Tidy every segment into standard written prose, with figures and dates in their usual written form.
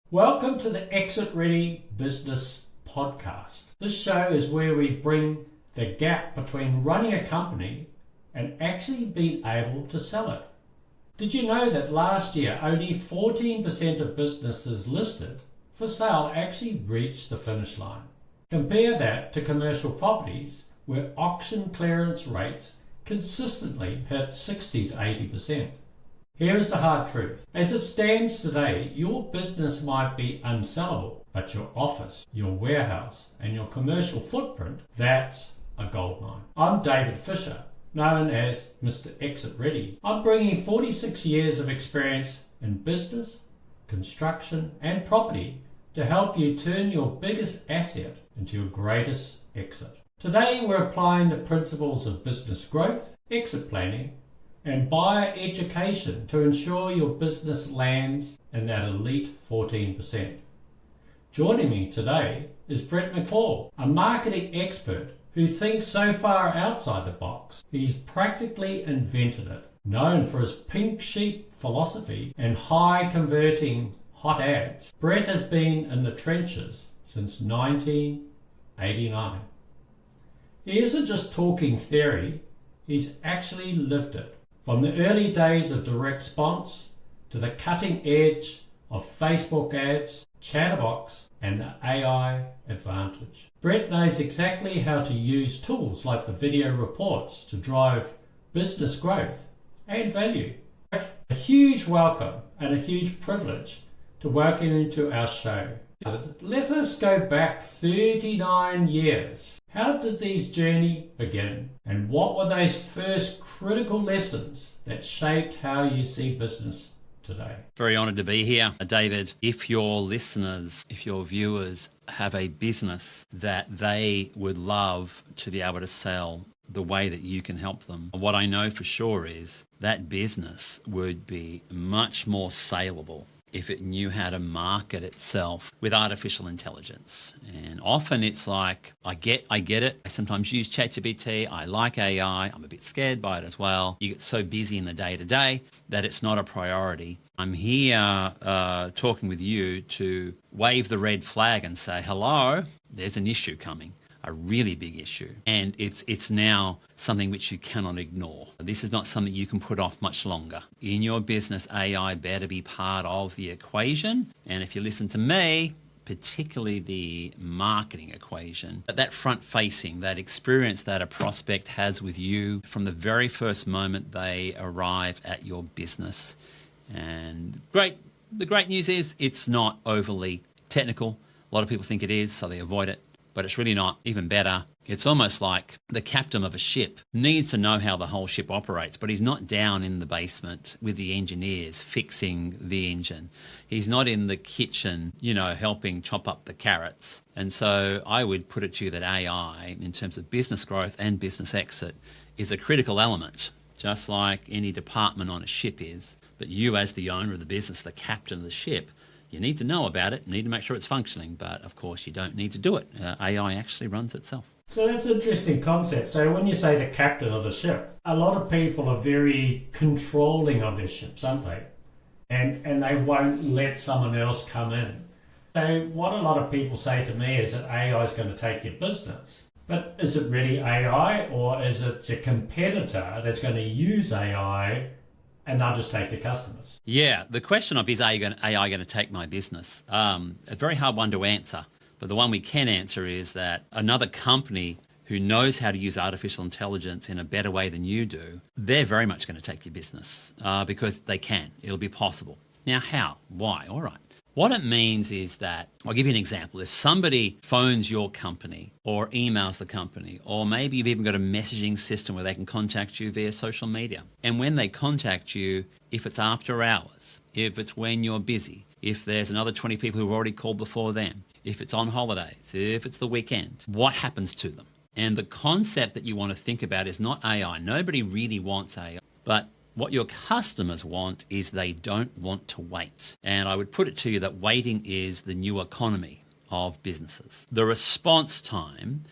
Welcome to the Exit Ready Business Podcast. This show is where we bring the gap between running a company and actually being able to sell it. Did you know that last year only 14% of businesses listed for sale actually reached the finish line? Compare that to commercial properties where auction clearance rates consistently hit 60 to 80%. Here is the hard truth. As it stands today, your business might be unsellable, but your office, your warehouse, and your commercial footprint, that's a goldmine. I'm David Fisher, known as Mr. Exit Ready. I'm bringing 46 years of experience in business, construction, and property to help you turn your biggest asset into your greatest exit. Today, we're applying the principles of business growth, exit planning, and buyer education to ensure your business lands in that elite 14%. Joining me today is Brett McFall, a marketing expert who thinks so far outside the box, he's practically invented it. Known for his pink sheet philosophy and high converting hot ads, Brett has been in the trenches since 1989. He isn't just talking theory, he's actually lived it. From the early days of direct response to the cutting edge of Facebook ads, chatterbox, and the AI advantage. Brett knows exactly how to use tools like the video reports to drive business growth and value. A huge welcome and a huge privilege to welcome you to our show. Let us go back 39 years. How did these journey begin? And what were those first critical lessons that shaped how you see business today? Very honoured to be here, David. If your listeners, if your viewers have a business that they would love to be able to sell the way that you can help them, what I know for sure is that business would be much more saleable if it knew how to market itself with artificial intelligence. And often it's like, I get it. I sometimes use ChatGPT. I like AI. I'm a bit scared by it as well. You get so busy in the day-to-day that it's not a priority. I'm here talking with you to wave the red flag and say, hello, there's an issue coming. A really big issue, and it's now something which you cannot ignore. This is not something you can put off much longer. In your business, AI better be part of the equation, and if you listen to me, particularly the marketing equation, that front-facing, that experience that a prospect has with you from the very first moment they arrive at your business. And the great news is it's not overly technical. A lot of people think it is, so they avoid it. But it's really not. Even better, it's almost like the captain of a ship needs to know how the whole ship operates, but he's not down in the basement with the engineers fixing the engine. He's not in the kitchen, helping chop up the carrots. And so I would put it to you that AI, in terms of business growth and business exit, is a critical element, just like any department on a ship is. But you, as the owner of the business, the captain of the ship, you need to know about it, you need to make sure it's functioning, but of course you don't need to do it. AI actually runs itself. So that's an interesting concept. So when you say the captain of the ship, a lot of people are very controlling of their ships, aren't they? And they won't let someone else come in. So what a lot of people say to me is that AI is going to take your business. But is it really AI, or is it your competitor that's going to use AI and they'll just take your customers? Yeah, the question of is AI going to take my business? A very hard one to answer, but the one we can answer is that another company who knows how to use artificial intelligence in a better way than you do, they're very much going to take your business because they can. It'll be possible. Now, how? Why? All right. What it means is that, I'll give you an example. If somebody phones your company or emails the company, or maybe you've even got a messaging system where they can contact you via social media. And when they contact you, if it's after hours, if it's when you're busy, if there's another 20 people who've already called before them, if it's on holidays, if it's the weekend, what happens to them? And the concept that you want to think about is not AI. Nobody really wants AI, but what your customers want is they don't want to wait. And I would put it to you that waiting is the new economy of businesses. The response time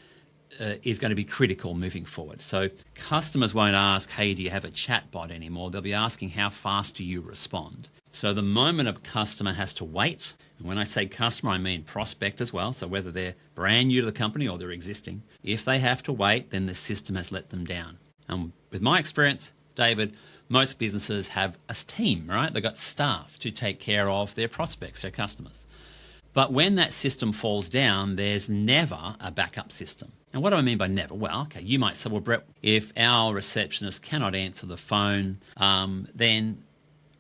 is going to be critical moving forward. So customers won't ask, hey, do you have a chat bot anymore? They'll be asking, how fast do you respond? So the moment a customer has to wait, and when I say customer, I mean prospect as well, so whether they're brand new to the company or they're existing, if they have to wait, then the system has let them down. And with my experience, David, most businesses have a team, right? They've got staff to take care of their prospects, their customers. But when that system falls down, there's never a backup system. And what do I mean by never? Well, okay, you might say, well, Brett, if our receptionist cannot answer the phone, then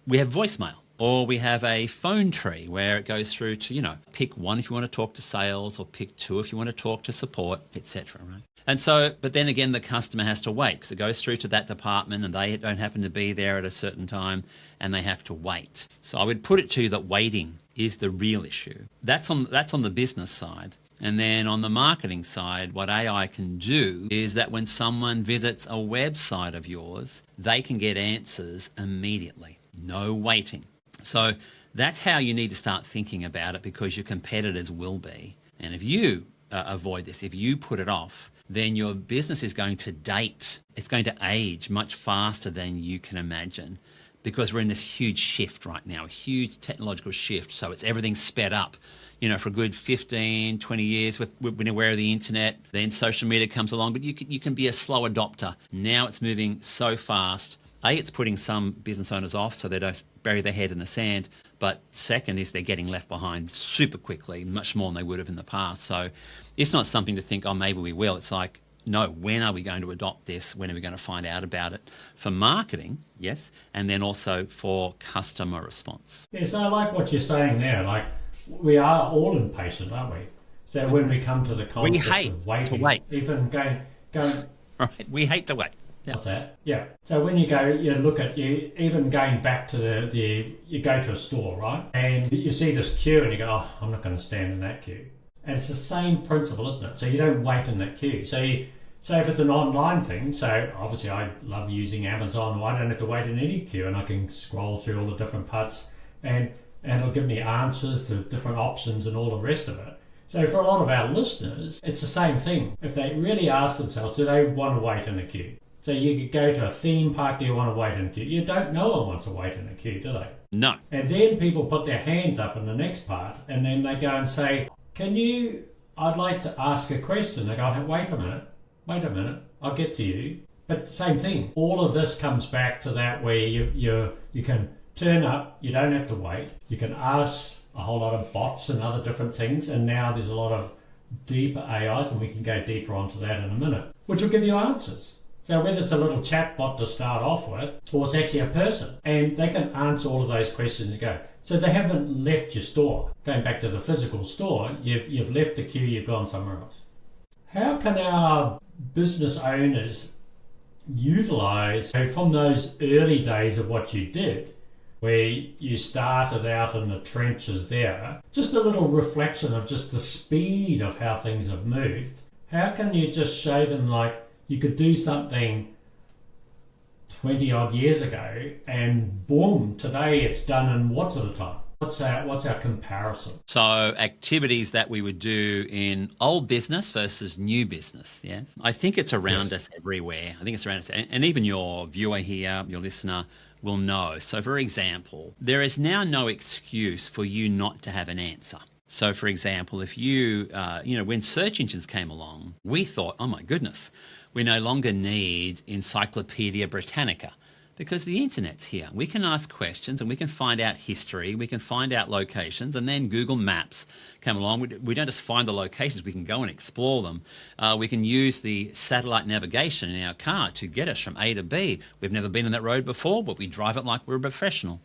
we have voicemail. Or we have a phone tree where it goes through to, pick 1 if you want to talk to sales, or pick 2 if you want to talk to support, etc. Right? And so, but then again, the customer has to wait because it goes through to that department and they don't happen to be there at a certain time and they have to wait. So I would put it to you that waiting is the real issue. That's on the business side. And then on the marketing side, what AI can do is that when someone visits a website of yours, they can get answers immediately. No waiting. So that's how you need to start thinking about it, because your competitors will be. And if you avoid this, if you put it off, then your business is going to date. It's going to age much faster than you can imagine, because we're in this huge shift right now, a huge technological shift. So it's everything sped up. For a good 15, 20 years, we've been aware of the internet, then social media comes along, but you can be a slow adopter. Now it's moving so fast. It's putting some business owners off so they don't bury their head in the sand. But second is they're getting left behind super quickly, much more than they would have in the past. So it's not something to think, oh, maybe we will. It's like, no, when are we going to adopt this? When are we going to find out about it? For marketing, yes, and then also for customer response. Yes, I like what you're saying there. Like, we are all impatient, aren't we? So when we come to the concept of waiting, even going... Right, we hate to wait. Yeah. What's that? Yeah. So when you go, even going back to you go to a store, right? And you see this queue and you go, oh, I'm not going to stand in that queue. And it's the same principle, isn't it? So you don't wait in that queue. So if it's an online thing, so obviously I love using Amazon, I don't have to wait in any queue and I can scroll through all the different parts and it'll give me answers to different options and all the rest of it. So for a lot of our listeners, it's the same thing. If they really ask themselves, do they want to wait in a queue? So you could go to a theme park, do you want to wait in a queue? You don't, no one wants to wait in a queue, do they? No. And then people put their hands up in the next part and then they go and say, I'd like to ask a question. They go, hey, wait a minute, I'll get to you. But same thing, all of this comes back to that where you can turn up, you don't have to wait, you can ask a whole lot of bots and other different things, and now there's a lot of deeper AIs, and we can go deeper onto that in a minute, which will give you answers. So whether it's a little chat bot to start off with, or it's actually a person, and they can answer all of those questions and go. So they haven't left your store. Going back to the physical store, you've left the queue, you've gone somewhere else. How can our business owners utilize from those early days of what you did, where you started out in the trenches there, just a little reflection of just the speed of how things have moved? How can you just show them, like, you could do something 20 odd years ago and boom, today it's done in what's at a time? What's our comparison? So activities that we would do in old business versus new business, yes? I think it's around us everywhere. I think it's around us. And even your viewer here, your listener, will know. So for example, there is now no excuse for you not to have an answer. So for example, if you, when search engines came along, we thought, oh my goodness, we no longer need Encyclopedia Britannica because the internet's here. We can ask questions and we can find out history, we can find out locations, and then Google Maps came along. We don't just find the locations, we can go and explore them. We can use the satellite navigation in our car to get us from A to B. We've never been on that road before, but we drive it like we're a professional.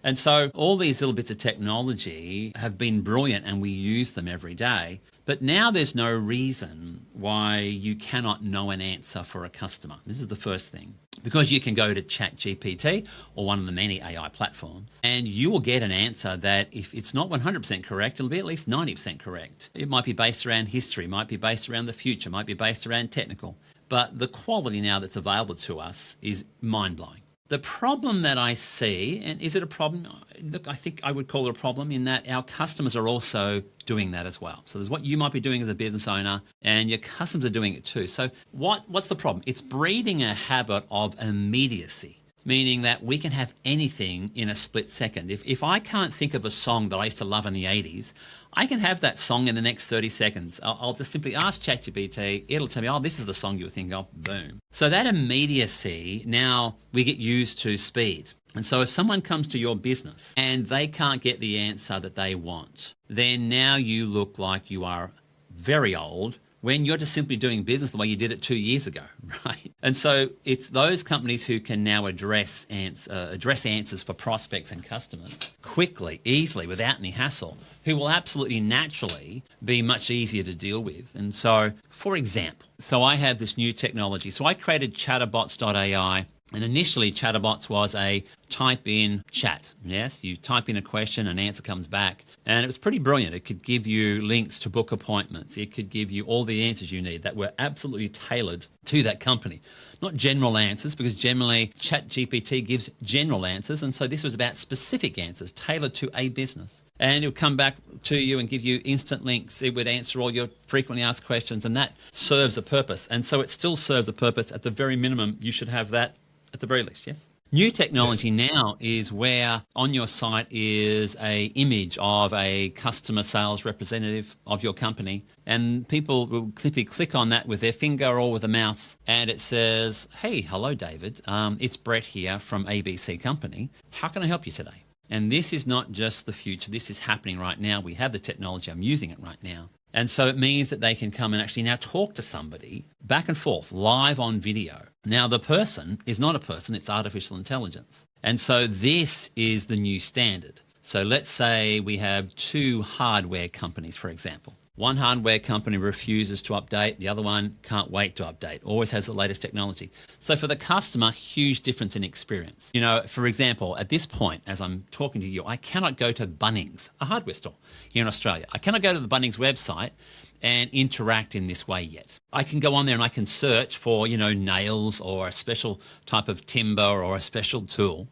And so all these little bits of technology have been brilliant and we use them every day. But now there's no reason why you cannot know an answer for a customer. This is the first thing. Because you can go to ChatGPT or one of the many AI platforms and you will get an answer that if it's not 100% correct, it'll be at least 90% correct. It might be based around history, might be based around the future, might be based around technical. But the quality now that's available to us is mind-blowing. The problem that I see, and is it a problem? Look, I think I would call it a problem in that our customers are also doing that as well. So there's what you might be doing as a business owner and your customers are doing it too. So what's the problem? It's breeding a habit of immediacy. meaning that we can have anything in a split second. If I can't think of a song that I used to love in the 80s, I can have that song in the next 30 seconds. I'll just simply ask ChatGPT, it'll tell me, oh, this is the song you were thinking of, boom. So that immediacy, now we get used to speed. And so if someone comes to your business and they can't get the answer that they want, then now you look like you are very old when you're just simply doing business the way you did it 2 years ago, right? And so it's those companies who can now address answers for prospects and customers quickly, easily, without any hassle, who will absolutely naturally be much easier to deal with. And so, for example, I have this new technology. So I created chatterbots.ai. And initially, Chatterbots was a type-in chat. Yes, you type in a question, an answer comes back. And it was pretty brilliant. It could give you links to book appointments. It could give you all the answers you need that were absolutely tailored to that company. Not general answers, because generally ChatGPT gives general answers. And so this was about specific answers tailored to a business. And it would come back to you and give you instant links. It would answer all your frequently asked questions, and that serves a purpose. And so it still serves a purpose. At the very minimum, you should have that at the very least, yes? New technology now is where on your site is a image of a customer sales representative of your company, and people will simply click on that with their finger or with a mouse, and it says, hey, hello, David. It's Brett here from ABC Company. How can I help you today? And this is not just the future. This is happening right now. We have the technology. I'm using it right now. And so it means that they can come and actually now talk to somebody back and forth, live on video. Now, the person is not a person, it's artificial intelligence. And so this is the new standard. So let's say we have two hardware companies, for example. One hardware company refuses to update, the other one can't wait to update, always has the latest technology. So for the customer, huge difference in experience. You know, for example, at this point, as I'm talking to you, I cannot go to Bunnings, a hardware store here in Australia. I cannot go to the Bunnings website and interact in this way yet. I can go on there and I can search for, nails or a special type of timber or a special tool,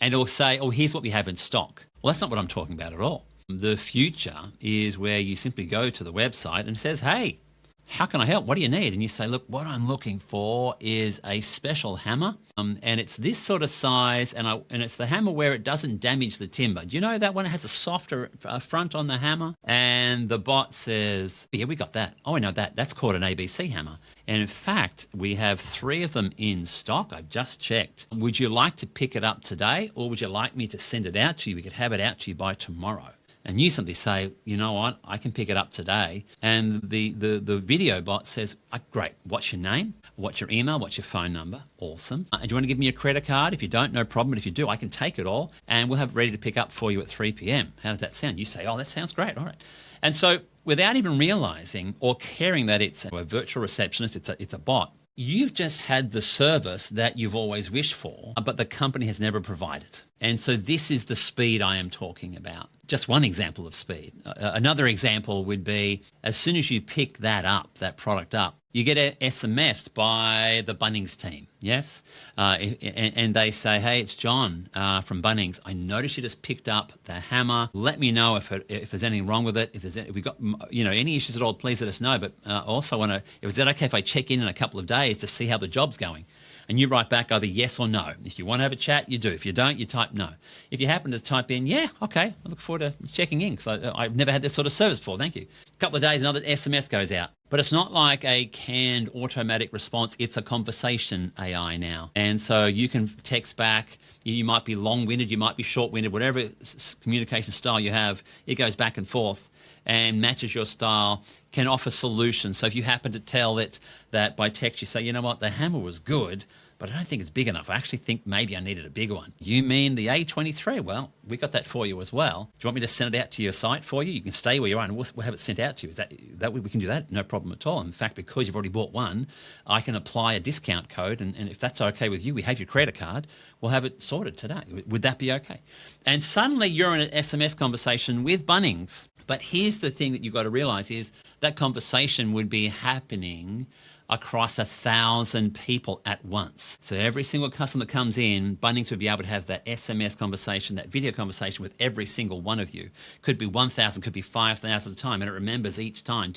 and it'll say, oh, here's what we have in stock. Well, that's not what I'm talking about at all. The future is where you simply go to the website and it says, hey, how can I help? What do you need? And you say, look, what I'm looking for is a special hammer. And it's this sort of size, and it's the hammer where it doesn't damage the timber. Do you know that one has a softer front on the hammer? And the bot says, yeah, we got that. Oh, I know that. That's called an ABC hammer. And in fact, we have 3 of them in stock. I've just checked. Would you like to pick it up today, or would you like me to send it out to you? We could have it out to you by tomorrow. And you simply say, you know what, I can pick it up today. And the video bot says, great, what's your name? What's your email? What's your phone number? Awesome. And do you want to give me a credit card? If you don't, no problem. But if you do, I can take it all and we'll have it ready to pick up for you at 3 p.m. How does that sound? You say, oh, that sounds great. All right. And so without even realizing or caring that it's a virtual receptionist, it's a bot, you've just had the service that you've always wished for, but the company has never provided. And so this is the speed I am talking about. Just one example of speed. Another example would be as soon as you pick that product up, you get SMS'd by the Bunnings team, yes? And they say, hey, it's John from Bunnings. I noticed you just picked up the hammer. Let me know if there's anything wrong with it. If we've got any issues at all, please let us know. But also, is it okay if I check in a couple of days to see how the job's going? And you write back either yes or no. If you want to have a chat, you do. If you don't, you type no. If you happen to type in, yeah, okay, I look forward to checking in because I've never had this sort of service before, thank you. A couple of days, another SMS goes out. But it's not like a canned automatic response. It's a conversation AI now. And so you can text back. You might be long-winded, you might be short-winded, whatever communication style you have, it goes back and forth and matches your style, can offer solutions. So if you happen to tell it that by text you say, you know what, the hammer was good, but I don't think it's big enough. I actually think maybe I needed a bigger one. You mean the A23? Well, we got that for you as well. Do you want me to send it out to your site for you? You can stay where you are and we'll have it sent out to you. Is that we can do that? No problem at all. In fact, because you've already bought one, I can apply a discount code, and if that's okay with you, we have your credit card, we'll have it sorted today. Would that be okay? And suddenly you're in an SMS conversation with Bunnings. But here's the thing that you've got to realize is that conversation would be happening across 1,000 people at once. So every single customer that comes in, Bunnings would be able to have that SMS conversation, that video conversation with every single one of you. Could be 1,000, could be 5,000 at a time, and it remembers each time,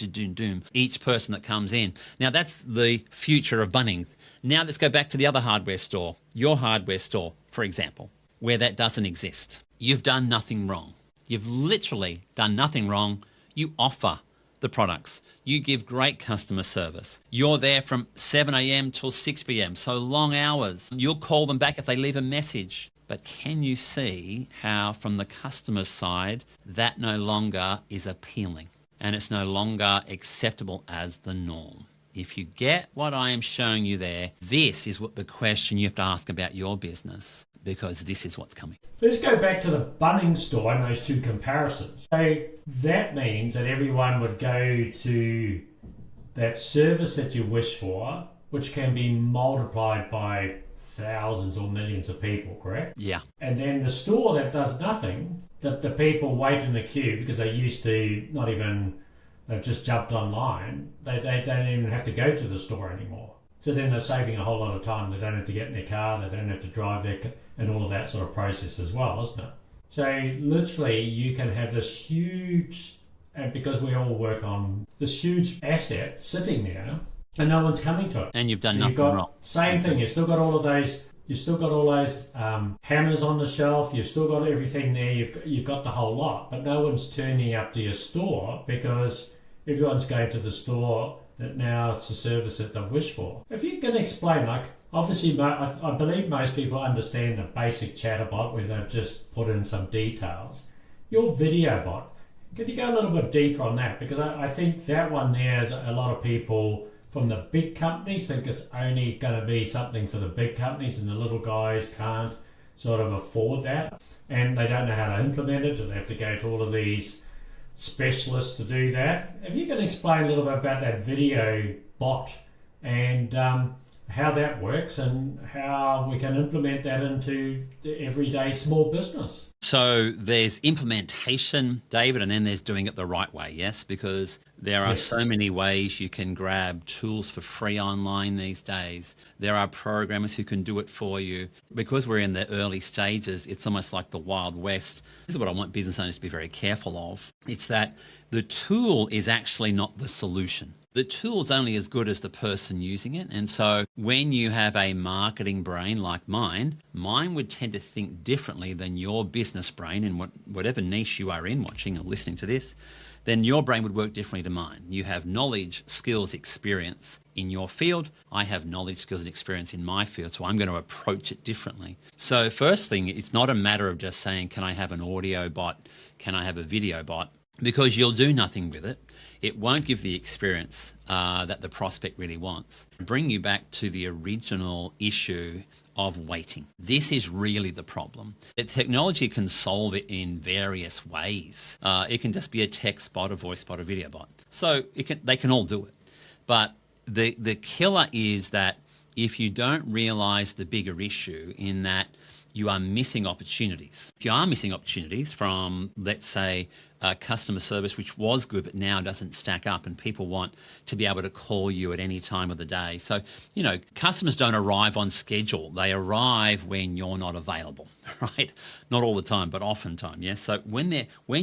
each person that comes in. Now that's the future of Bunnings. Now let's go back to the other hardware store, your hardware store, for example, where that doesn't exist. You've done nothing wrong. You've literally done nothing wrong. You offer the products. You give great customer service. You're there from 7 a.m. till 6 p.m., so long hours. You'll call them back if they leave a message. But can you see how from the customer side that no longer is appealing and it's no longer acceptable as the norm? If you get what I am showing you there, this is what the question you have to ask about your business, because this is what's coming. Let's go back to the Bunnings store and those two comparisons. So that means that everyone would go to that service that you wish for, which can be multiplied by thousands or millions of people, correct? Yeah. And then the store that does nothing, that the people wait in the queue because they used to not even, they've just jumped online, they don't even have to go to the store anymore. So then they're saving a whole lot of time. They don't have to get in their car, they don't have to drive their and all of that sort of process as well, isn't it? So literally you can have this huge, and because we all work on this huge asset sitting there and no one's coming to it. And you've done So nothing wrong. Same thing, you've still got all of those, you've still got all those hammers on the shelf, you've still got everything there, you've got the whole lot, but no one's turning up to your store because everyone's going to the store that now it's a service that they wish for. If you can explain, like, obviously I believe most people understand the basic chatbot where they've just put in some details. Your video bot, can you go a little bit deeper on that? Because I think that one there, is a lot of people from the big companies think it's only going to be something for the big companies and the little guys can't sort of afford that and they don't know how to implement it and they have to go to all of these specialists to do that. If you can explain a little bit about that video bot and how that works and how we can implement that into the everyday small business. So there's implementation, David, and then there's doing it the right way, yes? Because there are so many ways you can grab tools for free online these days. There are programmers who can do it for you. Because we're in the early stages, it's almost like the Wild West. This is what I want business owners to be very careful of. It's that the tool is actually not the solution. The tool's only as good as the person using it. And so when you have a marketing brain like mine would tend to think differently than your business brain in whatever niche you are in, watching or listening to this, then your brain would work differently to mine. You have knowledge, skills, experience in your field. I have knowledge, skills, and experience in my field, so I'm going to approach it differently. So first thing, it's not a matter of just saying, can I have an audio bot? Can I have a video bot? Because you'll do nothing with it. It won't give the experience that the prospect really wants. Bring you back to the original issue of waiting. This is really the problem. The technology can solve it in various ways. It can just be a text bot, a voice bot, a video bot. So they can all do it. But the killer is that if you don't realize the bigger issue in that you are missing opportunities. If you are missing opportunities from, let's say, customer service, which was good but now doesn't stack up, and people want to be able to call you at any time of the day. So, customers don't arrive on schedule. They arrive when you're not available, right? Not all the time, but oftentimes, yes? So when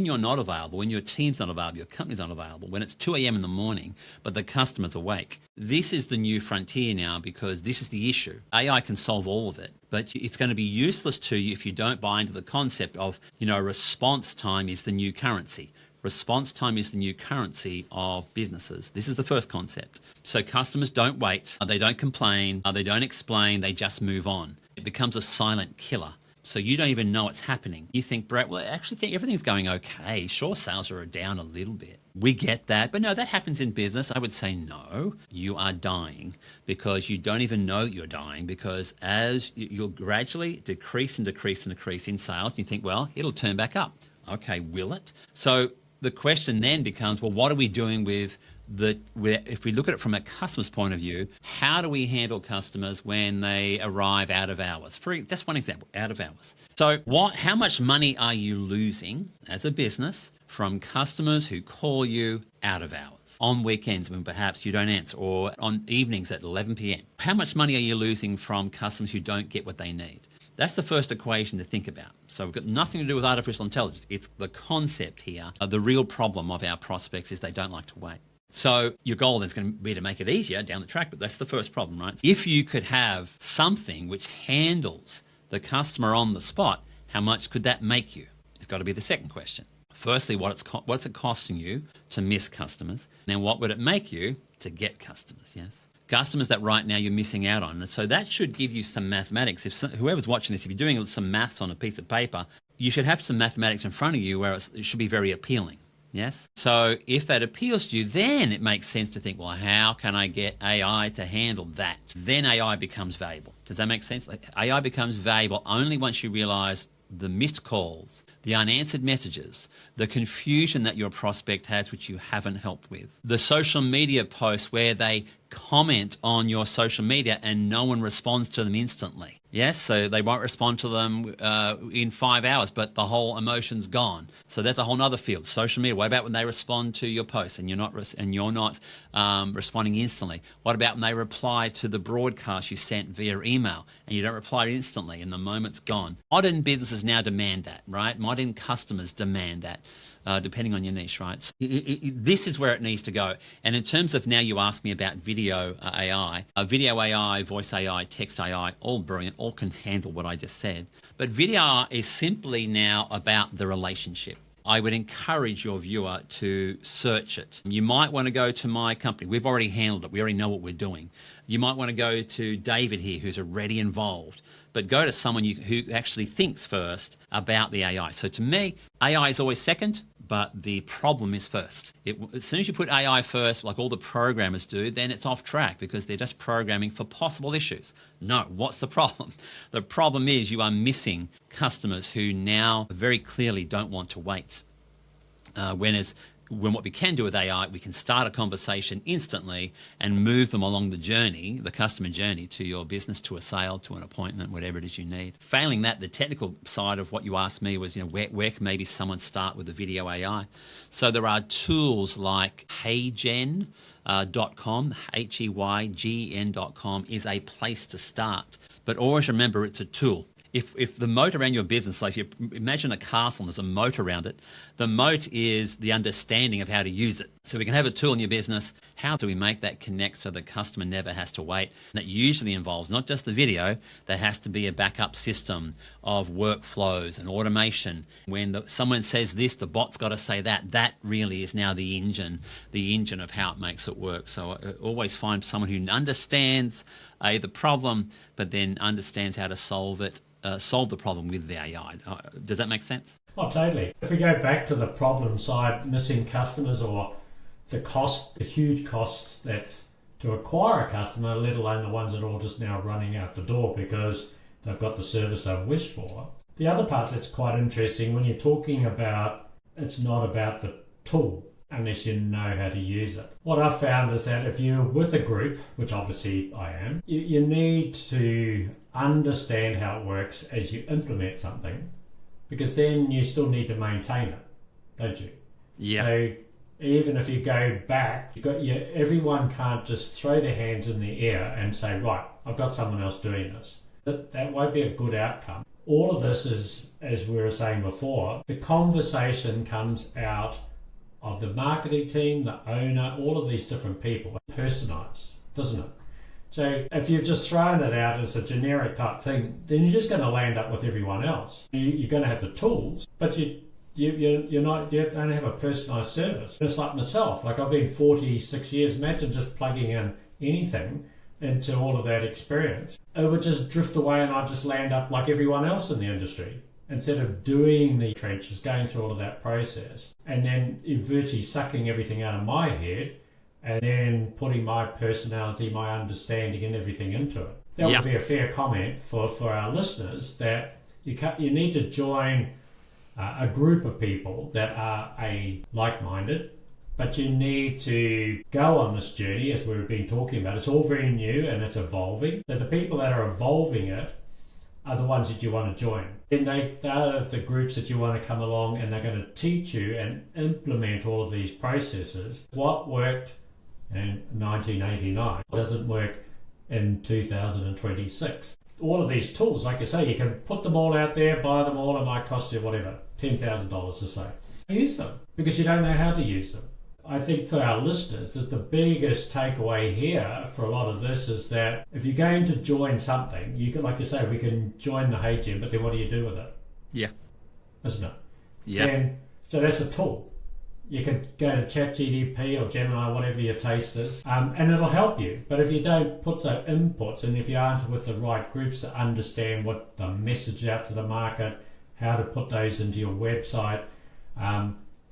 you're not available, when your team's not available, your company's not available, when it's 2 a.m. in the morning, but the customer's awake, this is the new frontier now, because this is the issue. AI can solve all of it, but it's going to be useless to you if you don't buy into the concept of, response time is the new currency. Response time is the new currency of businesses. This is the first concept. So customers don't wait, they don't complain, they don't explain, they just move on. It becomes a silent killer. So you don't even know it's happening. You think, Brett, well, I actually think everything's going okay. Sure, sales are down a little bit. We get that. But no, that happens in business. I would say no, you are dying because you don't even know you're dying, because as you'll gradually decrease in sales, you think, well, it'll turn back up. Okay, will it? So the question then becomes, well, what are we doing with if we look at it from a customer's point of view, how do we handle customers when they arrive out of hours? For just one example, out of hours. So how much money are you losing as a business from customers who call you out of hours? On weekends when perhaps you don't answer, or on evenings at 11 p.m. How much money are you losing from customers who don't get what they need? That's the first equation to think about. So we've got nothing to do with artificial intelligence. It's the concept here. The real problem of our prospects is they don't like to wait. So your goal then is going to be to make it easier down the track, but that's the first problem, right? If you could have something which handles the customer on the spot, how much could that make you? It's got to be the second question. Firstly, what's it costing you to miss customers? Then what would it make you to get customers, yes? Customers that right now you're missing out on. And so that should give you some mathematics. Whoever's watching this, if you're doing some maths on a piece of paper, you should have some mathematics in front of you where it should be very appealing. Yes. So if that appeals to you, then it makes sense to think, well, how can I get AI to handle that? Then AI becomes valuable. Does that make sense? AI becomes valuable only once you realize the missed calls, the unanswered messages, the confusion that your prospect has, which you haven't helped with, the social media posts where they comment on your social media and no one responds to them instantly. Yes, so they won't respond to them in 5 hours, but the whole emotion's gone. So that's a whole other field. Social media. What about when they respond to your posts and you're not responding instantly? What about when they reply to the broadcast you sent via email and you don't reply instantly and the moment's gone? Modern businesses now demand that, right? Modern customers demand that. Depending on your niche, right? So this is where it needs to go. And in terms of now you ask me about video AI, voice AI, text AI, all brilliant, all can handle what I just said. But video is simply now about the relationship. I would encourage your viewer to search it. You might want to go to my company. We've already handled it. We already know what we're doing. You might want to go to David here, who's already involved. But go to someone who actually thinks first about the AI. So to me, AI is always second, but the problem is first. As soon as you put AI first, like all the programmers do, then it's off track because they're just programming for possible issues. No, what's the problem? The problem is you are missing customers who now very clearly don't want to wait. When what we can do with AI, we can start a conversation instantly and move them along the journey, the customer journey, to your business, to a sale, to an appointment, whatever it is you need. Failing that, the technical side of what you asked me was, where can maybe someone start with the video AI? So there are tools like HeyGen.com, HeyGen.com is a place to start. But always remember it's a tool. If the moat around your business, like if you imagine a castle and there's a moat around it, the moat is the understanding of how to use it. So we can have a tool in your business. How do we make that connect so the customer never has to wait? And that usually involves not just the video, there has to be a backup system of workflows and automation. When someone says this, the bot's got to say that. That really is now the engine of how it makes it work. So always find someone who understands the problem, but then understands how to solve the problem with the AI. Does that make sense? Oh, totally. If we go back to the problem side, missing customers or the huge costs that's to acquire a customer, let alone the ones that are all just now running out the door because they've got the service they've wished for. The other part that's quite interesting when you're talking about, it's not about the tool unless you know how to use it. What I've found is that if you're with a group, which obviously I am, you need to understand how it works as you implement something, because then you still need to maintain it, don't you? Yeah. So even if you go back, everyone can't just throw their hands in the air and say, right, I've got someone else doing this. That won't be a good outcome. All of this is, as we were saying before, the conversation comes out of the marketing team, the owner, all of these different people, personalised, doesn't it? So if you've just thrown it out as a generic type thing, then you're just going to land up with everyone else. You're going to have the tools, but you don't have a personalised service. It's like myself, like I've been 46 years, imagine just plugging in anything into all of that experience. It would just drift away and I'd just land up like everyone else in the industry. Instead of doing the trenches, going through all of that process, and then virtually sucking everything out of my head, and then putting my personality, my understanding and everything into it. That would be a fair comment for our listeners, that you need to join a group of people that are like-minded, but you need to go on this journey, as we've been talking about. It's all very new and it's evolving. So the people that are evolving it are the ones that you want to join. Then they are the groups that you want to come along, and they're going to teach you and implement all of these processes. What worked in 1989 doesn't work in 2026. All of these tools, like you say, you can put them all out there, buy them all, it might cost you whatever, $10,000 to say. Use them, because you don't know how to use them. I think for our listeners that the biggest takeaway here for a lot of this is that if you're going to join something, you can, like you say, we can join the Hey Gym, but then what do you do with it? Yeah. Isn't it? Yeah. And so that's a tool. You can go to ChatGPT or Gemini, whatever your taste is, and it'll help you. But if you don't put the inputs and if you aren't with the right groups to understand what the message out to the market, how to put those into your website,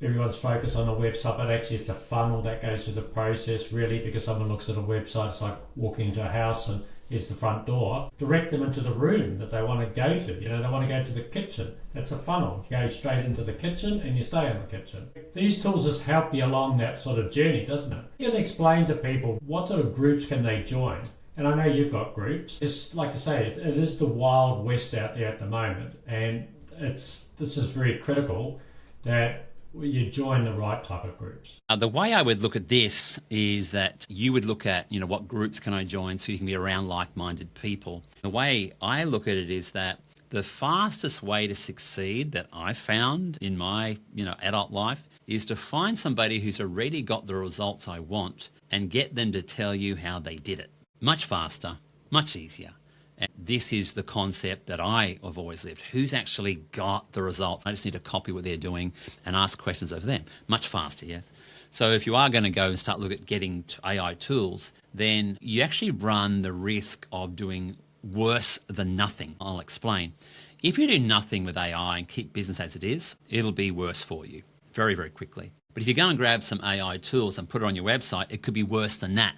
everyone's focused on a website, but actually it's a funnel that goes through the process really, because someone looks at a website, it's like walking into a house and here's the front door. Direct them into the room that they want to go to. They want to go to the kitchen. That's a funnel. You go straight into the kitchen and you stay in the kitchen. These tools just help you along that sort of journey, doesn't it? You can explain to people what sort of groups can they join. And I know you've got groups. Just like I say, it is the Wild West out there at the moment, and this is very critical that you join the right type of groups. The way I would look at this is that you would look at, what groups can I join so you can be around like-minded people. The way I look at it is that the fastest way to succeed that I've found in my, adult life is to find somebody who's already got the results I want and get them to tell you how they did it. Much faster, much easier. And this is the concept that I have always lived. Who's actually got the results? I just need to copy what they're doing and ask questions of them. Much faster, yes. So if you are going to go and start looking at getting to AI tools, then you actually run the risk of doing worse than nothing. I'll explain. If you do nothing with AI and keep business as it is, it'll be worse for you very, very quickly. But if you go and grab some AI tools and put it on your website, it could be worse than that.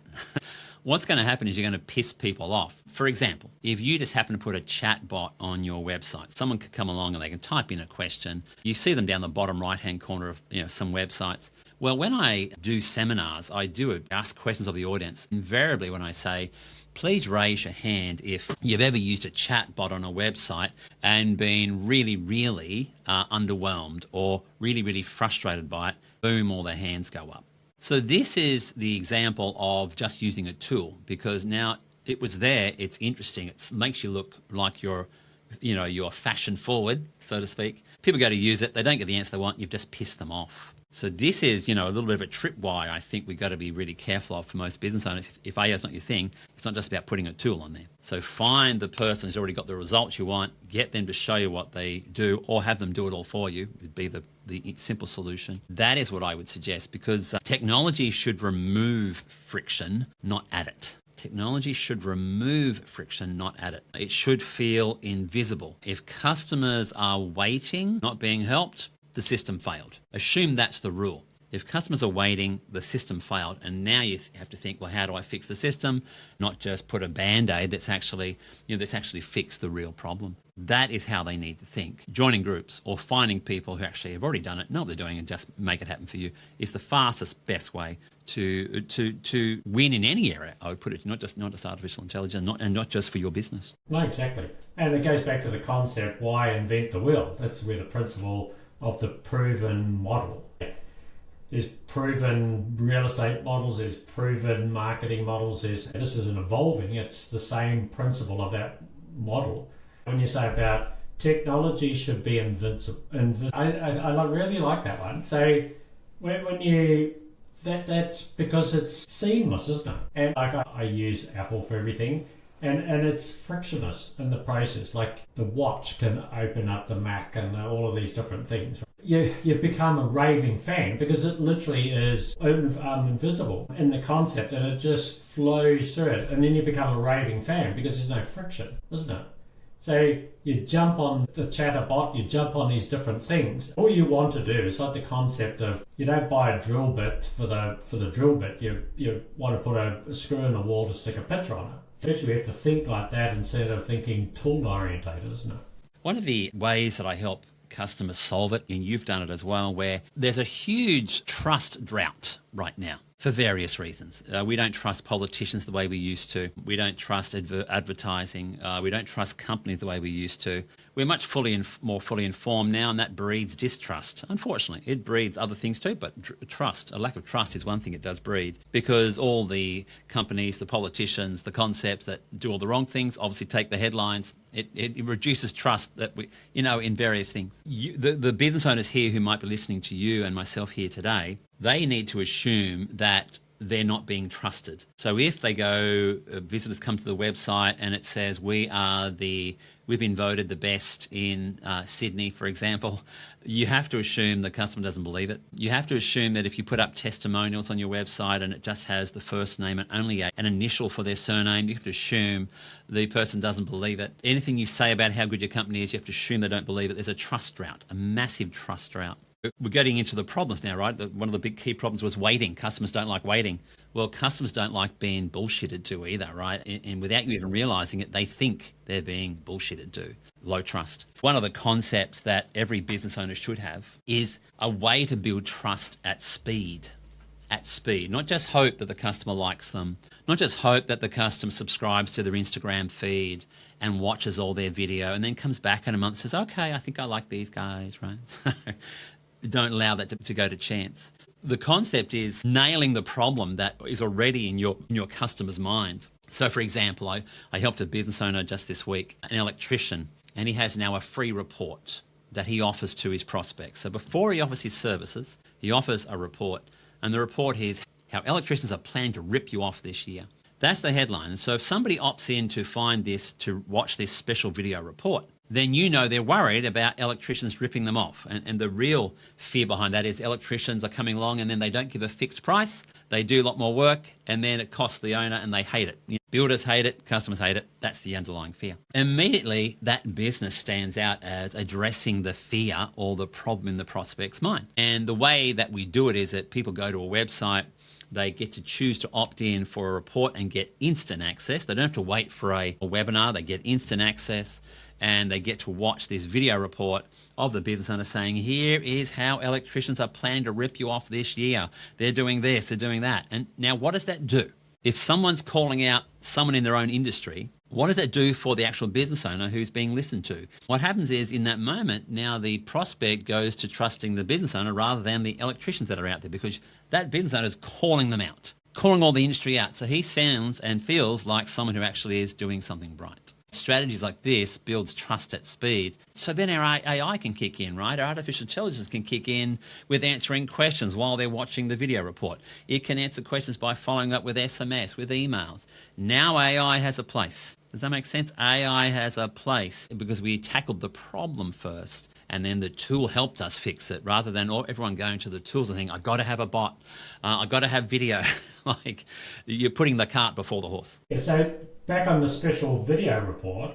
What's going to happen is you're going to piss people off. For example, if you just happen to put a chat bot on your website, someone could come along and they can type in a question. You see them down the bottom right-hand corner of some websites. Well, when I do seminars, I do ask questions of the audience. Invariably, when I say, please raise your hand if you've ever used a chat bot on a website and been really, really underwhelmed or really, really frustrated by it, boom, all their hands go up. So this is the example of just using a tool, because now it was there, it's interesting, it makes you look like you're fashion forward, so to speak. People go to use it, they don't get the answer they want, you've just pissed them off. So this is, a little bit of a tripwire I think we've got to be really careful of for most business owners. If AI is not your thing, it's not just about putting a tool on there. So find the person who's already got the results you want, get them to show you what they do, or have them do it all for you, would be the simple solution. That is what I would suggest, because technology should remove friction, not add it. Technology should remove friction, not add it. It should feel invisible. If customers are waiting, not being helped, the system failed. Assume that's the rule. If customers are waiting, the system failed, and now you have to think, well, how do I fix the system? Not just put a Band-Aid that's actually fixed the real problem. That is how they need to think. Joining groups or finding people who actually have already done it, know what they're doing, and just make it happen for you is the fastest, best way to win in any area. I would put it, not just artificial intelligence, and not just for your business. No, exactly. And it goes back to the concept, why invent the wheel? That's where the principle of the proven model. There's proven real estate models, there's proven marketing models, this isn't evolving, it's the same principle of that model. When you say about technology should be invincible, I really like that one. So when you, that's because it's seamless, isn't it? And like I use Apple for everything, and it's frictionless in the process. Like the watch can open up the Mac and all of these different things. You become a raving fan because it literally is invisible in the concept, and it just flows through it. And then you become a raving fan because there's no friction, isn't it? So you jump on the chatterbot, you jump on these different things. All you want to do is like the concept of, you don't buy a drill bit for the drill bit. You want to put a screw in the wall to stick a picture on it. So actually we have to think like that instead of thinking tool orientated, isn't it? One of the ways that I help customers solve it, and you've done it as well, where there's a huge trust drought right now for various reasons. We don't trust politicians the way we used to. We don't trust advertising. We don't trust companies the way we used to. we're much more fully informed now, and that breeds distrust. Unfortunately, it breeds other things too, but trust, a lack of trust is one thing it does breed, because all the companies, the politicians, the concepts that do all the wrong things obviously take the headlines. It reduces trust that we, in various things. The business owners here who might be listening to you and myself here today, they need to assume that they're not being trusted. So if they go, visitors come to the website and it says we've been voted the best in Sydney, for example, you have to assume the customer doesn't believe it. You have to assume that if you put up testimonials on your website and it just has the first name and only an initial for their surname, you have to assume the person doesn't believe it. Anything you say about how good your company is, you have to assume they don't believe it. There's a trust drought, a massive trust drought. We're getting into the problems now, right? One of the big key problems was waiting. Customers don't like waiting. Well, customers don't like being bullshitted to either, right? And without you even realizing it, they think they're being bullshitted to. Low trust. One of the concepts that every business owner should have is a way to build trust at speed. At speed. Not just hope that the customer likes them. Not just hope that the customer subscribes to their Instagram feed and watches all their video and then comes back in a month and says, okay, I think I like these guys, right? Don't allow that to go to chance. The concept is nailing the problem that is already in your customer's mind. So, for example, I helped a business owner just this week, an electrician, and he has now a free report that he offers to his prospects. So before he offers his services, he offers a report, and the report is how electricians are planning to rip you off this year. That's the headline. And so if somebody opts in to watch this special video report, then they're worried about electricians ripping them off. And the real fear behind that is electricians are coming along and then they don't give a fixed price, they do a lot more work, and then it costs the owner and they hate it. Builders hate it, customers hate it. That's the underlying fear. Immediately, that business stands out as addressing the fear or the problem in the prospect's mind. And the way that we do it is that people go to a website, they get to choose to opt in for a report and get instant access. They don't have to wait for a webinar, they get instant access. And they get to watch this video report of the business owner saying, here is how electricians are planning to rip you off this year. They're doing this, they're doing that. And now what does that do? If someone's calling out someone in their own industry, what does that do for the actual business owner who's being listened to? What happens is in that moment, now the prospect goes to trusting the business owner rather than the electricians that are out there, because that business owner is calling them out, calling all the industry out. So he sounds and feels like someone who actually is doing something right. Strategies like this builds trust at speed. So then our AI can kick in, right? Our artificial intelligence can kick in with answering questions while they're watching the video report. It can answer questions by following up with SMS, with emails. Now AI has a place. Does that make sense? AI has a place because we tackled the problem first and then the tool helped us fix it, rather than everyone going to the tools and thinking, I've got to have a bot, I've got to have video. Like, you're putting the cart before the horse. Yeah, so back on the special video report,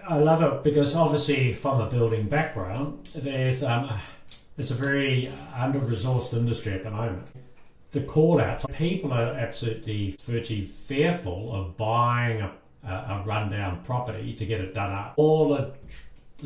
I love it because obviously from a building background, it's a very under-resourced industry at the moment. The call-outs, people are absolutely virtually fearful of buying a rundown property to get it done up. All the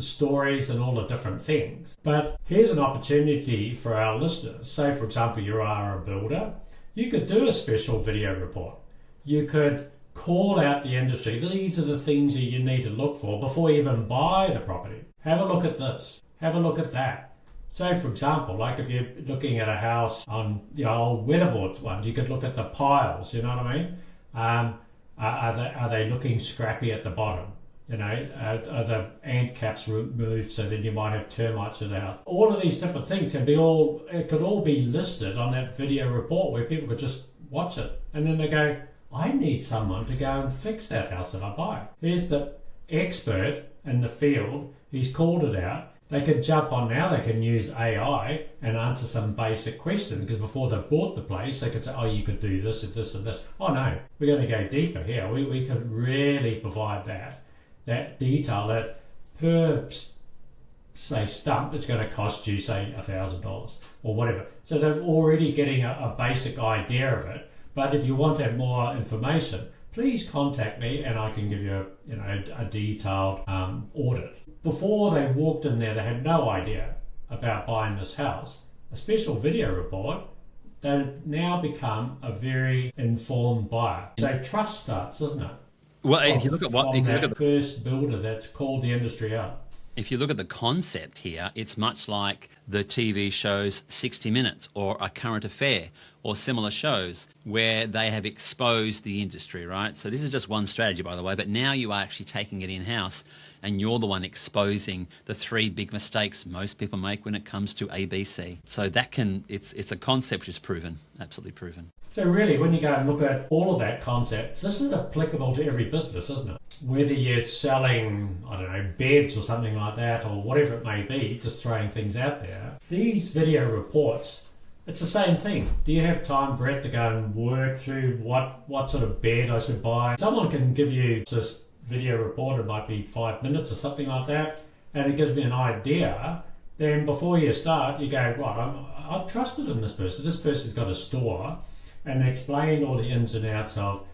stories and all the different things. But here's an opportunity for our listeners. Say, for example, you are a builder. You could do a special video report. You could call out the industry. These are the things that you need to look for before you even buy the property. Have a look at this. Have a look at that. So, for example, like if you're looking at a house on the old weatherboard ones, you could look at the piles, you know what I mean? Are they looking scrappy at the bottom? Are the ant caps removed so then you might have termites in the house? All of these different things could all be listed on that video report where people could just watch it. And then they go, I need someone to go and fix that house that I buy. Here's the expert in the field. He's called it out. They could jump on now. They can use AI and answer some basic questions, because before they bought the place, they could say, oh, you could do this and this and this. Oh, no, we're going to go deeper here. We could really provide that detail, that per, say, stump, it's going to cost you, say, $1,000 or whatever. So they're already getting a basic idea of it. But if you want to have more information, please contact me and I can give you a detailed audit. Before they walked in there, they had no idea about buying this house. A special video report, they've now become a very informed buyer. So trust starts, doesn't it? Well, if you look at the first builder that's called the industry out. If you look at the concept here, it's much like the TV shows 60 Minutes or A Current Affair or similar shows where they have exposed the industry, right? So this is just one strategy, by the way, but now you are actually taking it in-house and you're the one exposing the 3 big mistakes most people make when it comes to ABC. So it's a concept which is proven, absolutely proven. So really, when you go and look at all of that concept, this is applicable to every business, isn't it? Whether you're selling, I don't know, beds or something like that, or whatever it may be, just throwing things out there. These video reports, it's the same thing. Do you have time, Brett, to go and work through what sort of bed I should buy? Someone can give you this video report, it might be 5 minutes or something like that, and it gives me an idea. Then before you start, you go, right, I'm trusted in this person. This person's got a store, and explain all the ins and outs of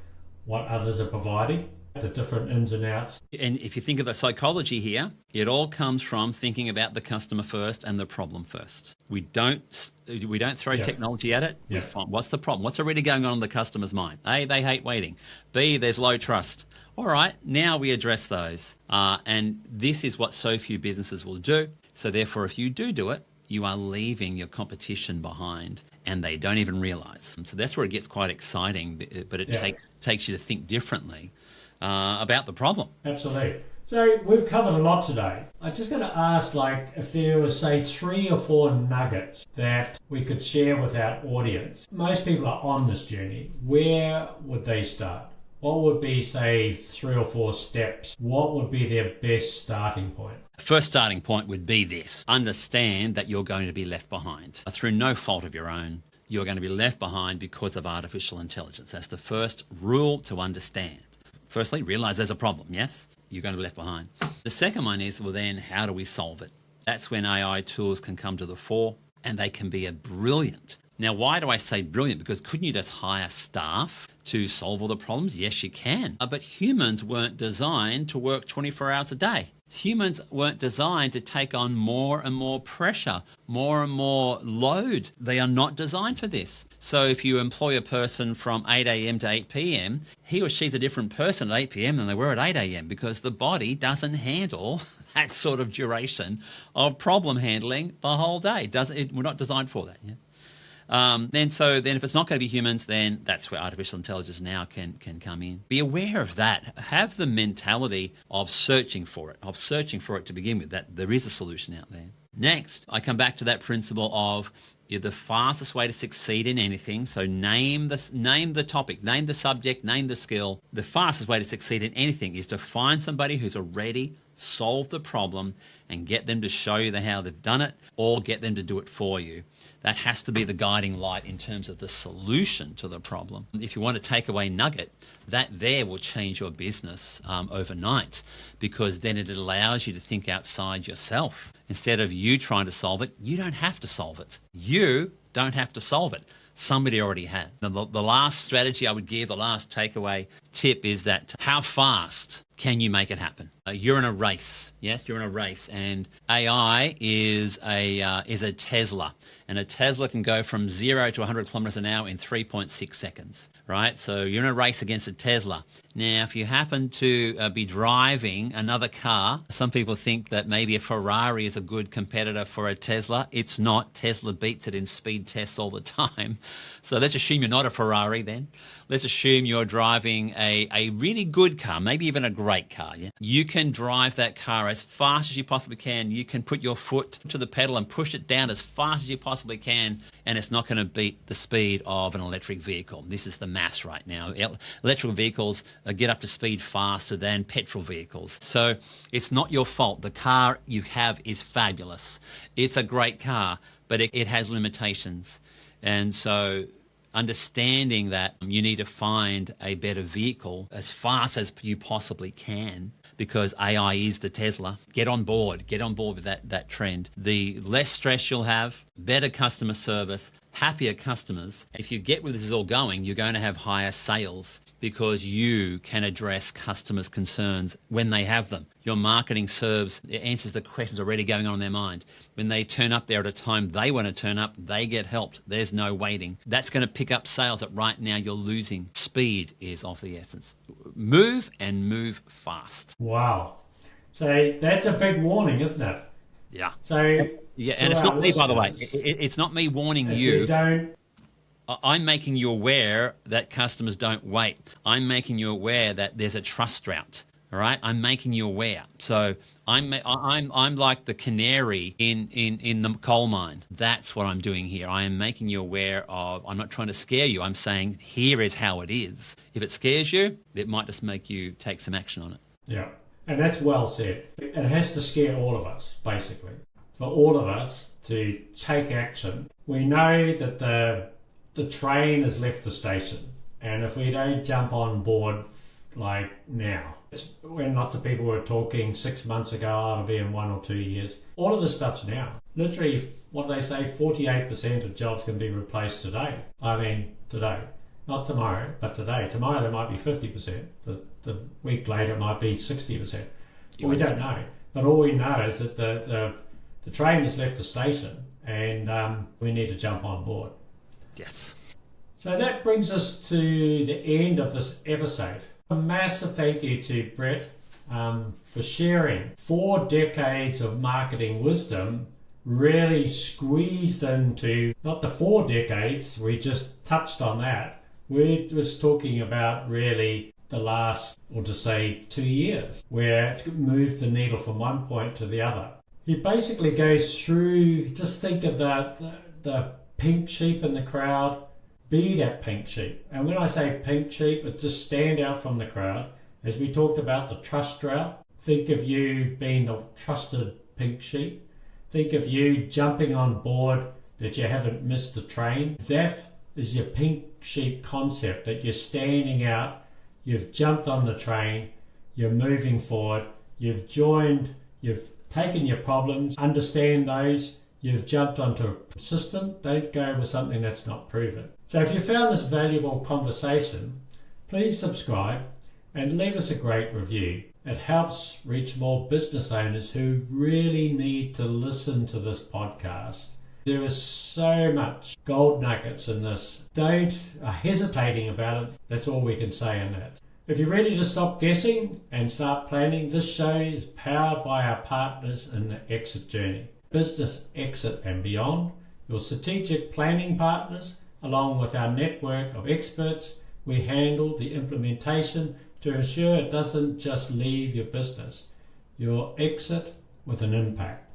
what others are providing, the different ins and outs. And if you think of the psychology here, it all comes from thinking about the customer first and the problem first. We don't throw technology at it. Yeah. We find, what's the problem? What's already going on in the customer's mind? A, they hate waiting. B, there's low trust. All right, now we address those. And this is what so few businesses will do. So therefore, if you do it, you are leaving your competition behind and they don't even realize. So that's where it gets quite exciting, but it takes you to think differently about the problem. Absolutely. So we've covered a lot today. I just got to ask, like, if there was, say, 3 or 4 nuggets that we could share with our audience. Most people are on this journey. Where would they start? What would be, say, 3 or 4 steps? What would be their best starting point? First starting point would be this. Understand that you're going to be left behind. Through no fault of your own, you're going to be left behind because of artificial intelligence. That's the first rule to understand. Firstly, realize there's a problem, yes? You're going to be left behind. The second one is, well then, how do we solve it? That's when AI tools can come to the fore and they can be brilliant. Now, why do I say brilliant? Because couldn't you just hire staff to solve all the problems? Yes, you can. But humans weren't designed to work 24 hours a day. Humans weren't designed to take on more and more pressure, more and more load. They are not designed for this. So if you employ a person from 8 a.m. to 8 p.m., he or she's a different person at 8 p.m. than they were at 8 a.m. because the body doesn't handle that sort of duration of problem handling the whole day. We're not designed for that. Yeah? Then if it's not going to be humans, then that's where artificial intelligence now can come in. Be aware of that. Have the mentality of searching for it to begin with, that there is a solution out there. Next, I come back to that principle of the fastest way to succeed in anything. So name the topic, name the subject, name the skill. The fastest way to succeed in anything is to find somebody who's already solved the problem and get them to show you how they've done it or get them to do it for you. That has to be the guiding light in terms of the solution to the problem. If you want a takeaway nugget, that there will change your business overnight, because then it allows you to think outside yourself. Instead of you trying to solve it, you don't have to solve it. You don't have to solve it. Somebody already has. Now, the last strategy I would give, the last takeaway tip is that how fast can you make it happen? You're in a race. Yes, you're in a race, and AI is a Tesla, and a Tesla can go from 0 to 100 kilometers an hour in 3.6 seconds. Right, so you're in a race against a Tesla. Now, if you happen to be driving another car, some people think that maybe a Ferrari is a good competitor for a Tesla. It's not. Tesla beats it in speed tests all the time. So let's assume you're not a Ferrari then. Let's assume you're driving a really good car, maybe even a great car. Yeah? You can drive that car as fast as you possibly can. You can put your foot to the pedal and push it down as fast as you possibly can, and it's not going to beat the speed of an electric vehicle. This is the maths right now. Electric vehicles get up to speed faster than petrol vehicles. So it's not your fault. The car you have is fabulous. It's a great car, but it has limitations. And so understanding that you need to find a better vehicle as fast as you possibly can, because AI is the Tesla. Get on board with that trend. The less stress you'll have, better customer service, happier customers. If you get where this is all going, you're going to have higher sales because you can address customers' concerns when they have them. Your marketing answers the questions already going on in their mind. When they turn up there at a time they want to turn up, they get helped. There's no waiting. That's going to pick up sales that right now you're losing. Speed is of the essence. Move and move fast. Wow. So that's a big warning, isn't it? Yeah. So Yeah, and it's not me, by the way. listeners, It's not me warning if you. we don't, I'm making you aware that customers don't wait. I'm making you aware that there's a trust drought. All right, I'm making you aware. So I'm like the canary in the coal mine. That's what I'm doing here. I am making you aware of. I'm not trying to scare you. I'm saying here is how it is. If it scares you, it might just make you take some action on it. yeah, and that's well said. It has to scare all of us, basically, for all of us to take action. We know that the train has left the station, and if we don't jump on board like now, it's when lots of people were talking 6 months ago, oh, it'll be in 1 or 2 years. All of this stuff's now. Literally, what do they say? 48% of jobs can be replaced today. I mean, today. Not tomorrow, but today. Tomorrow there might be 50%. The week later it might be 60%. We don't know. But all we know is that the train has left the station, and we need to jump on board. Yes. So that brings us to the end of this episode. A massive thank you to Brett for sharing 4 decades of marketing wisdom, really squeezed into not the 4 decades, we just touched on that. We're just talking about really the last, or to say 2 years, where it's moved the needle from one point to the other. He basically goes through, just think of the pink sheep in the crowd. Be that pink sheep. And when I say pink sheep, it just stand out from the crowd. As we talked about the trust drought, think of you being the trusted pink sheep. Think of you jumping on board that you haven't missed the train. That is your pink sheep concept, that you're standing out, you've jumped on the train, you're moving forward, you've joined, you've taken your problems, understand those, you've jumped onto a system. Don't go with something that's not proven. So if you found this valuable conversation, please subscribe and leave us a great review. It helps reach more business owners who really need to listen to this podcast. There is so much gold nuggets in this. Don't hesitating about it. That's all we can say on that. If you're ready to stop guessing and start planning, this show is powered by our partners in the exit journey. Business Exit and Beyond, your strategic planning partners. Along with our network of experts, we handle the implementation to ensure it doesn't just leave your business, your exit with an impact.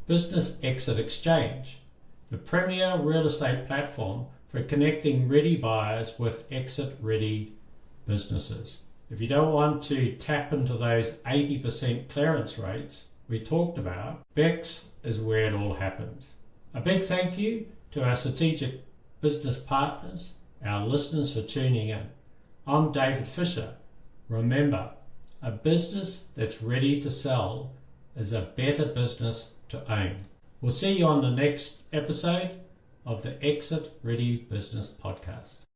Business Exit Exchange, the premier real estate platform for connecting ready buyers with exit-ready businesses. If you don't want to tap into those 80% clearance rates we talked about, BEX is where it all happens. A big thank you to our strategic business partners, our listeners for tuning in. I'm David Fisher. Remember, a business that's ready to sell is a better business to own. We'll see you on the next episode of the Exit Ready Business Podcast.